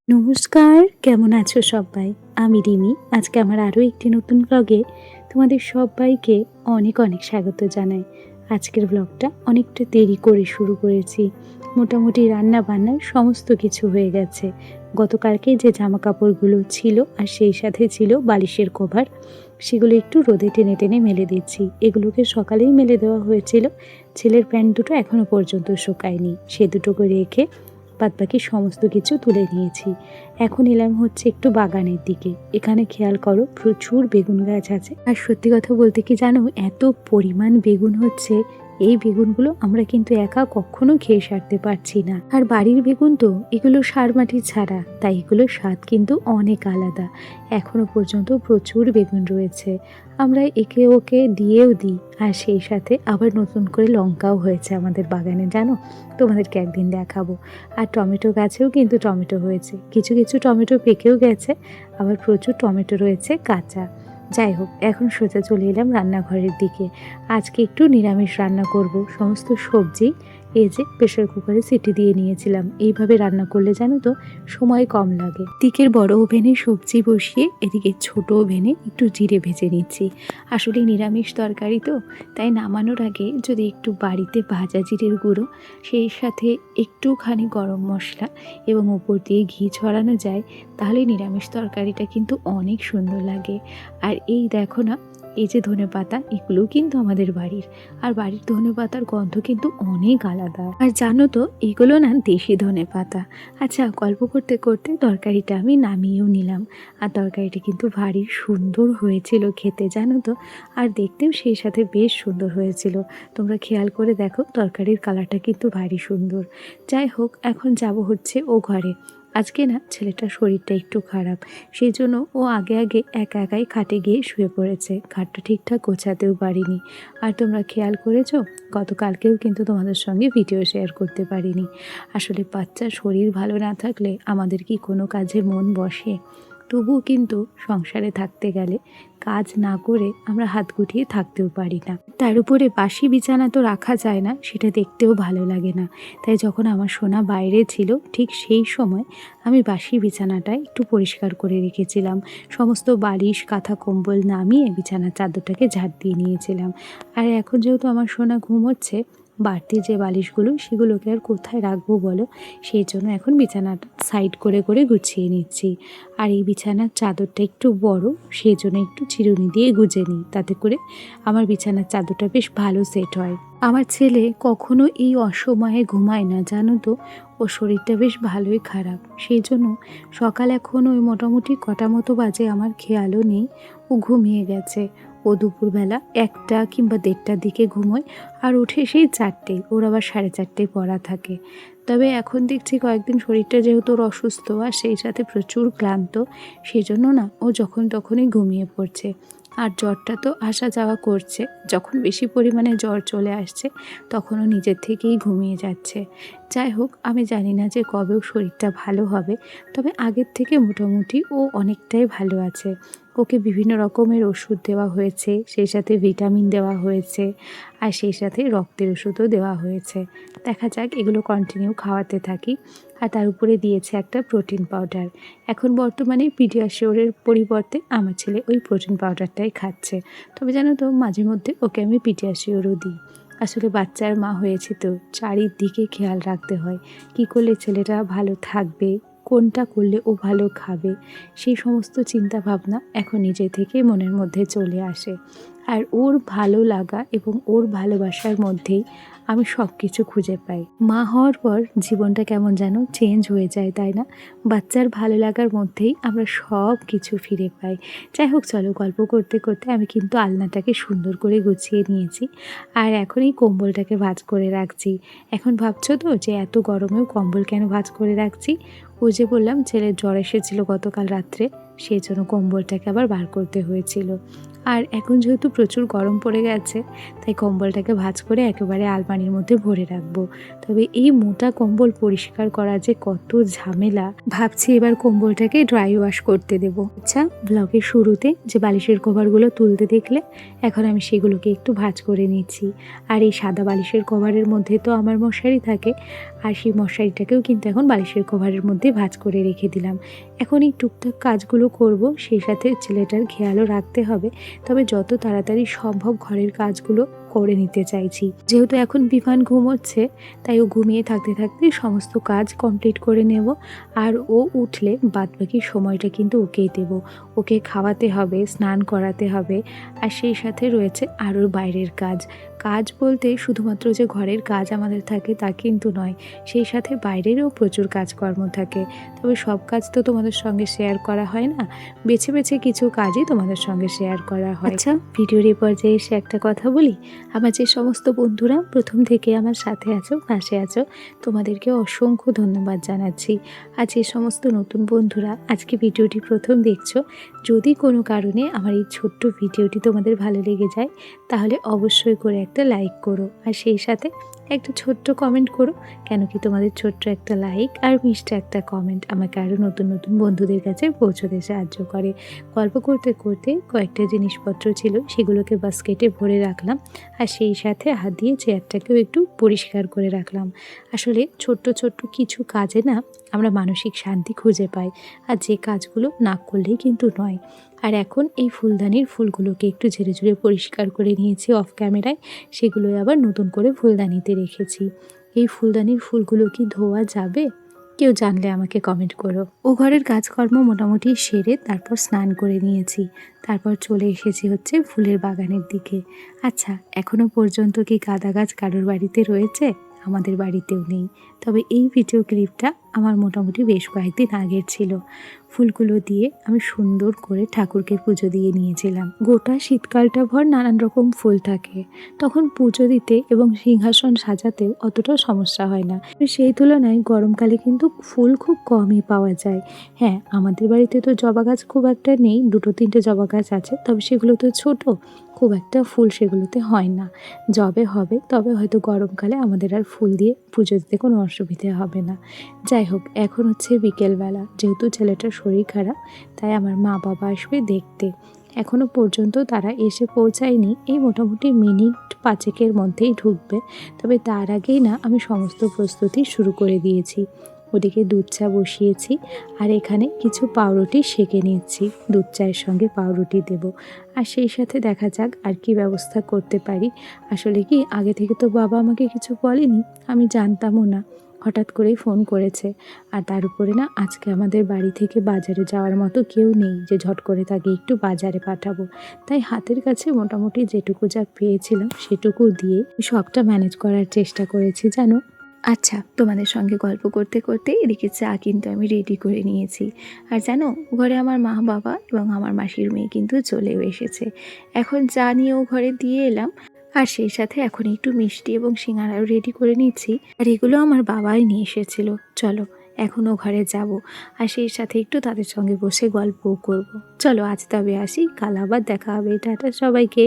নমস্কার, কেমন আছো সবাই? আমি রিমি। আজকে আমার আরও একটি নতুন ব্লগে তোমাদের সবাইকে অনেক অনেক স্বাগত জানাই। আজকের ব্লগটা অনেকটা দেরি করে শুরু করেছি। মোটামুটি রান্না বান্নার সমস্ত কিছু হয়ে গেছে। গতকালকে যে জামা কাপড়গুলো ছিল আর সেই সাথে ছিল বালিশের কভার, সেগুলো একটু রোদে টেনে টেনে মেলে দিচ্ছি। এগুলোকে সকালেই মেলে দেওয়া হয়েছিল। ছেলের প্যান্ট দুটো এখনও পর্যন্ত শুকায়নি, সে দুটোকে রেখে বাদবাকি সমস্ত কিছু তুলে নিয়েছি। এখন এলাম হচ্ছে একটু বাগানের দিকে। এখানে খেয়াল করো, প্রচুর বেগুন গাছ আছে। আর সত্যি কথা বলতে কি জানো, এত পরিমাণ বেগুন হচ্ছে, এই বেগুনগুলো আমরা কিন্তু একা কখনো খেয়ে সারতে পারছি না। আর বাড়ির বেগুন তো এগুলো সার মাটি ছাড়া, তাই এগুলোর স্বাদ কিন্তু অনেক আলাদা। এখনো পর্যন্ত প্রচুর বেগুন রয়েছে, আমরা একে ওকে দিয়েও দিই। আর সেই সাথে আবার নতুন করে লঙ্কাও হয়েছে আমাদের বাগানে, জানো, তোমাদেরকে একদিন দেখাবো। আর টমেটো গাছেও কিন্তু টমেটো হয়েছে, কিছু কিছু টমেটো পেকেও গেছে, আবার প্রচুর টমেটো রয়েছে কাঁচা। যাই হোক, এখন সোজা চলে এলাম রান্নাঘরের দিকে। আজকে একটু নিরামিষ রান্না করব। সমস্ত সবজি এই যে প্রেশার কুকারে সিটি দিয়ে নিয়েছিলাম। এইভাবে রান্না করলে জানো তো সময় কম লাগে। দিকের বড় ওভেনে সবজি বসিয়ে এদিকে ছোট ওভেনে একটু জিরে ভেজে নিচ্ছি। আসলে নিরামিষ তরকারি তো, তাই নামানোর আগে যদি একটু বাড়িতে ভাজা জিরের গুঁড়ো, সেই সাথে একটুখানি গরম মশলা এবং উপর দিয়ে ঘি ছড়ানো যায়, তাহলে নিরামিষ তরকারিটা কিন্তু অনেক সুন্দর লাগে। আর এই দেখো না, এই যে ধনেপাতা, এগুলোও কিন্তু আমাদের বাড়ির। আর বাড়ির ধনেপাতার গন্ধ কিন্তু অনেক আলাদা। আর জানো তো, এগুলো না দেশি ধনেপাতা। আচ্ছা, গল্প করতে করতে তরকারিটা আমি নামিয়েও নিলাম। আর তরকারিটা কিন্তু ভারী সুন্দর হয়েছিল খেতে, জানো তো। আর দেখতেও সেই সাথে বেশ সুন্দর হয়েছিল। তোমরা খেয়াল করে দেখো, তরকারির কালারটা কিন্তু ভারী সুন্দর। যাই হোক, এখন যাব হচ্ছে ও ঘরে। আজকে না ছেলেটার শরীরটা একটু খারাপ, সেই জন্য ও আগে আগে একা একাই খাটে গিয়ে শুয়ে পড়েছে। খাটটা ঠিকঠাক গোছাতেও পারিনি। আর তোমরা খেয়াল করেছো, গতকালকেও কিন্তু তোমাদের সঙ্গে ভিডিও শেয়ার করতে পারিনি। আসলে বাচ্চার শরীর ভালো না থাকলে আমাদের কি কোনো কাজে মন বসে? তবুও কিন্তু সংসারে থাকতে গেলে কাজ না করে আমরা হাত গুটিয়ে থাকতেও পারি না। তার উপরে বাসি বিছানা তো রাখা যায় না, সেটা দেখতেও ভালো লাগে না। তাই যখন আমার সোনা বাইরে ছিল, ঠিক সেই সময় আমি বাসি বিছানাটা একটু পরিষ্কার করে রেখেছিলাম। সমস্ত বালিশ কাঁথা কম্বল নামিয়ে বিছানার চাদরটাকে ঝাড় দিয়ে নিয়েছিলাম। আর এখন যেহেতু আমার সোনা ঘুমোচ্ছে, বাড়তি যে বালিশগুলো সেগুলোকে আর কোথায় রাখবো বলো, সেই জন্য এখন বিছানাটা সাইড করে করে গুছিয়ে নিচ্ছি। আর এই বিছানার চাদরটা একটু বড়, সেই জন্য একটু চিরুনি দিয়ে গুজে নিই, তাতে করে আমার বিছানার চাদরটা বেশ ভালো সেট হয়। আমার ছেলে কখনো এই অসময়ে ঘুমায় না, জানো তো। ওর শরীরটা বেশ ভালোই খারাপ, সেই জন্য সকাল এখন ওই মোটামুটি কটা মতো বাজে আমার খেয়ালও নেই, ও ঘুমিয়ে গেছে। ও দুপুরবেলা 1টা কিংবা 1:30টার দিকে ঘুমোয়, আর ওঠে সেই 4টেয়। ওর আবার 4:30টায় পড়া থাকে। তবে এখন দেখছি কয়েকদিন শরীরটা যেহেতু ওর অসুস্থ আর সেই সাথে প্রচুর ক্লান্ত, সেই জন্য না ও যখন তখনই ঘুমিয়ে পড়ছে। আর জ্বরটা তো আসা যাওয়া করছে, যখন বেশি পরিমাণে জ্বর চলে আসছে তখনও নিজের থেকেই ঘুমিয়ে যাচ্ছে। যাই হোক, আমি জানি না যে কবে ওর শরীরটা ভালো হবে, তবে আগের থেকে মোটামুটি ও অনেকটাই ভালো আছে। ওকে বিভিন্ন রকমের ওষুধ দেওয়া হয়েছে, সেই সাথে ভিটামিন দেওয়া হয়েছে, আর সেই সাথে রক্তের ওষুধও দেওয়া হয়েছে। দেখা যাক, এগুলো কন্টিনিউ খাওয়াতে থাকি। আর তার উপরে দিয়েছে একটা প্রোটিন পাউডার। এখন বর্তমানে পিডিয়াশিওরের পরিবর্তে আমার ছেলে ওই প্রোটিন পাউডারটাই খাচ্ছে। তবে জানো তো, মাঝে মধ্যে ওকে আমি পিডিয়াশিওরও দিই। আসলে বাচ্চার মা হয়েছে তো, চারিদিকে খেয়াল রাখতে হয়। কি করলে ছেলেটা ভালো থাকবে, কোনটা করলে ও ভালো খাবে, সেই সমস্ত চিন্তা ভাবনা এখন নিজে থেকে মনের মধ্যে চলে আসে। আর ওর ভালো লাগা এবং ওর ভালোবাসার মধ্যেই আমি সব কিছু খুঁজে পাই। মা হওয়ার পর জীবনটা কেমন যেন চেঞ্জ হয়ে যায়, তাই না? বাচ্চার ভালো লাগার মধ্যেই আমরা সব কিছু ফিরে পাই। যাই হোক, চলো, গল্প করতে করতে আমি কিন্তু আলনাটাকে সুন্দর করে গুছিয়ে নিয়েছি। আর এখন এই কম্বলটাকে ভাঁজ করে রাখছি। এখন ভাবছো তো যে এত গরমেও কম্বল কেন ভাঁজ করে রাখছি? ওই যে বললাম ছেলের জ্বর এসেছিল গতকাল রাত্রে, সেই জন্য কম্বলটাকে আবার বার করতে হয়েছিল। আর এখন যেহেতু প্রচুর গরম পড়ে গেছে, তাই কম্বলটাকে ভাঁজ করে একেবারে আলমারির মধ্যে ভরে রাখবো। তবে এই মোটা কম্বল পরিষ্কার করা যে কত ঝামেলা, ভাবছি এবার কম্বলটাকে ড্রাই ওয়াশ করতে দেবো। আচ্ছা, ব্লগের শুরুতে যে বালিশের কভারগুলো তুলতে দেখলে, এখন আমি সেগুলোকে একটু ভাঁজ করে নিচ্ছি। আর এই সাদা বালিশের কভারের মধ্যে তো আমার মশারি থাকে, আর সেই মশারিটাকেও কিন্তু এখন বালিশের কভারের মধ্যে ভাঁজ করে রেখে দিলাম। এখন এই টুকটাক কাজগুলো করব, সেই সাথে ছেলেটার খেয়ালও রাখতে হবে। তবে যত তাড়াতাড়ি সম্ভব ঘরের কাজগুলো করে নিতে চাইছি। যেহেতু এখন বিমান ঘুমোচ্ছে, তাই ও ঘুমিয়ে থাকতে থাকতে সমস্ত কাজ কমপ্লিট করে নেব। আর ও উঠলে বাদবাকি সময়টা কিন্তু ওকেই দেব। ওকে খাওয়াতে হবে, স্নান করাতে হবে, আর সেই সাথে রয়েছে আরও বাইরের কাজ। কাজ বলতে শুধুমাত্র যে ঘরের কাজ আমাদের থাকে তা কিন্তু নয়, সেই সাথে বাইরেরও প্রচুর কাজকর্ম থাকে। তবে সব কাজ তো তোমাদের সঙ্গে শেয়ার করা হয় না, বেছে বেছে কিছু কাজই তোমাদের সঙ্গে শেয়ার করা হয়। আচ্ছা, ভিডিওর এই পর্যায়ে এসে একটা কথা বলি, আমার যে সমস্ত বন্ধুরা প্রথম থেকে আমার সাথে আছো, পাশে আছো, তোমাদেরকে অসংখ্য ধন্যবাদ জানাচ্ছি। আর যে সমস্ত নতুন বন্ধুরা আজকে ভিডিওটি প্রথম দেখছো, যদি কোনো কারণে আমার এই ছোট্ট ভিডিওটি তোমাদের ভালো লেগে যায়, তাহলে অবশ্যই করে একটা লাইক করো, আর সেই সাথে একটা ছোট্ট কমেন্ট করো। কেন কি তোমাদের ছোট্ট একটা লাইক আর মিষ্টি একটা কমেন্ট আমাকে আরও নতুন নতুন বন্ধুদের কাছে পৌঁছতে সাহায্য করে। গল্প করতে করতে কয়েকটা জিনিসপত্র ছিল, সেগুলোকে বাস্কেটে ভরে রাখলাম, আর সেই সাথে হাত দিয়ে চেয়ারটাকেও একটু পরিষ্কার করে রাখলাম। আসলে ছোট্ট ছোট্ট কিছু কাজে না আমরা মানসিক শান্তি খুঁজে পাই, আর যে কাজগুলো না করলেই কিন্তু নয়। আর এখন এই ফুলদানির ফুলগুলোকে একটু ঝেড়ে ঝুড়ে পরিষ্কার করে নিয়েছি অফ ক্যামেরায়, সেগুলোই আবার নতুন করে ফুলদানিতে রেখেছি। এই ফুলদানির ফুলগুলো কি ধোয়া যাবে? কেউ জানলে আমাকে কমেন্ট করো। ও ঘরের কাজকর্ম মোটামুটি সেরে তারপর স্নান করে নিয়েছি, তারপর চলে এসেছি হচ্ছে ফুলের বাগানের দিকে। আচ্ছা, এখনো পর্যন্ত কি গাঁদা গাছ কারোর বাড়িতে রয়েছে? আমাদের বাড়িতেও নেই, তবে এই ভিডিও ক্লিপটা আমার মোটামুটি বেশ কয়েকদিন আগের ছিল। ফুলগুলো দিয়ে আমি সুন্দর করে ঠাকুরকে পুজো দিয়ে নিয়েছিলাম। গোটা শীতকালটা ভর নানান রকম ফুল থাকে, তখন পুজো দিতে এবং সিংহাসন সাজাতেও অতটা সমস্যা হয় না। সেই তুলনায় গরমকালে কিন্তু ফুল খুব কমই পাওয়া যায়। হ্যাঁ, আমাদের বাড়িতে তো জবা গাছ খুব একটা নেই, 2-3টে জবা গাছ আছে, তবে সেগুলো তো ছোট, খুব একটা ফুল সেগুলোতে হয় না। যবে হবে তবে হয়তো গরমকালে আমাদের আর ফুল দিয়ে পুজো দিতে কোনো অসুবিধে হবে না। যাই হোক, এখন হচ্ছে বিকেলবেলা, যেহেতু ছেলেটার শরীর খারাপ, তাই আমার মা বাবা আসবে দেখতে। এখনও পর্যন্ত তারা এসে পৌঁছায়নি, এই মোটামুটি মিনিট 5-এর মধ্যেই ঢুকবে। তবে তার আগেই না আমি সমস্ত প্রস্তুতি শুরু করে দিয়েছি। ওদিকে দুধ চা বসিয়েছি, আর এখানে কিছু পাউরুটি সেঁকে নিচ্ছি, দুধ চায়ের সঙ্গে পাউরুটি দেব। আর সেই সাথে দেখা যাক আর কি ব্যবস্থা করতে পারি। আসলে কি, আগে থেকে তো বাবা আমাকে কিছু বলেনি, আমি জানতামও না, হঠাৎ করেই ফোন করেছে। আর তার উপরে না আজকে আমাদের বাড়ি থেকে বাজারে যাওয়ার মতো কেউ নেই যে ঝট করে তাকে একটু বাজারে পাঠাবো। তাই হাতের কাছে মোটামুটি যেটুকু যা পেয়েছিলাম সেটুকু দিয়ে সবটা ম্যানেজ করার চেষ্টা করেছি জানো। আচ্ছা, তোমাদের সঙ্গে গল্প করতে করতে এদিকে চা কিন্তু আমি রেডি করে নিয়েছি। আর জানো, ঘরে আমার মা বাবা এবং আমার মাসির মেয়ে কিন্তু চলেও এসেছে। এখন চা নিয়েও ঘরে দিয়ে এলাম, আর সেই সাথে এখন একটু মিষ্টি এবং সিঙ্গারাও রেডি করে নিচ্ছি। আর এগুলো আমার বাবাই নিয়ে এসেছিল। চলো এখনও ঘরে যাব, আর সেই সাথে একটু তাদের সঙ্গে বসে গল্পও করব। চলো আজ তবে আসি, কাল আবার দেখা হবে। টাটা সবাইকে।